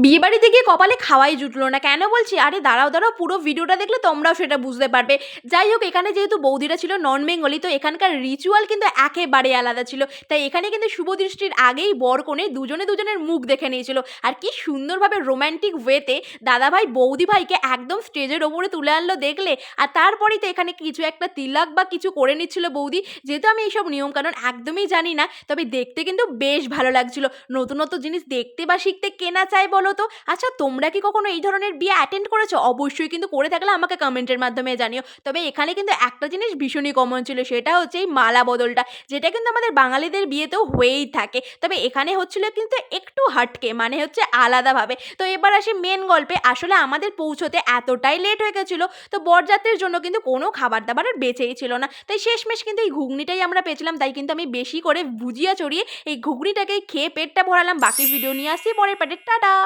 বিয়েবাড়িতে গিয়ে কপালে খাওয়াই জুটলো না। কেন বলছি? আরে দাঁড়াও, দাঁড়াও পুরো ভিডিওটা দেখলে তোমরাও সেটা বুঝতে পারবে। যাই হোক এখানে যেহেতু বৌদিরা ছিল নন বেঙ্গলি তো এখানকার রিচুয়াল কিন্তু একেবারে আলাদা ছিল। তাই এখানে কিন্তু শুভ দৃষ্টির আগেই বর-কনে দুজনে দুজনের মুখ দেখে নিয়েছিল। আর কি সুন্দরভাবে রোমান্টিক ওয়েতে দাদাভাই বৌদি ভাইকে একদম স্টেজের ওপরে তুলে আনলো দেখলে? আর তারপরেই তো এখানে কিছু একটা তিলক বা কিছু করে নিচ্ছিল বৌদি। যেহেতু আমি এইসব নিয়মকানুন একদমই জানি না, তবে দেখতে কিন্তু বেশ ভালো লাগছিল। নতুন, নতুন জিনিস দেখতে বা শিখতে কে না চায় বলো তো? আচ্ছা তোমরা কি কখনো এই ধরনের বিয়ে অ্যাটেন্ড করেছো? অবশ্যই কিন্তু করে থাকলে আমাকে কমেন্টের মাধ্যমে জানিও। তবে এখানে কিন্তু একটা জিনিস ভীষণই কমন ছিল সেটা হচ্ছে এই মালা বদলটা। যেটা কিন্তু আমাদের বাঙালিদের বিয়েতেও হয়েই থাকে। তবে এখানে হচ্ছিল কিন্তু একটু হাটকে মানে হচ্ছে আলাদাভাবে। তো এবার আসি মেন গল্পে। আসলে আমাদের পৌঁছতে এতটাই লেট হয়ে গেছিল তো বরযাত্রীর জন্য কিন্তু কোনো খাবার-দাবার আর বেঁচেই ছিল না। তাই শেষমেশ কিন্তু এই ঘুগনিটাই আমরা পেয়েছিলাম। তাই কিন্তু আমি বেশি করে ভুজিয়া চড়িয়ে এই ঘুগনিটাকেই খেয়ে পেটটা ভরালাম। বাকি ভিডিও নিয়ে আসছি পরের পার্টে। টাটা!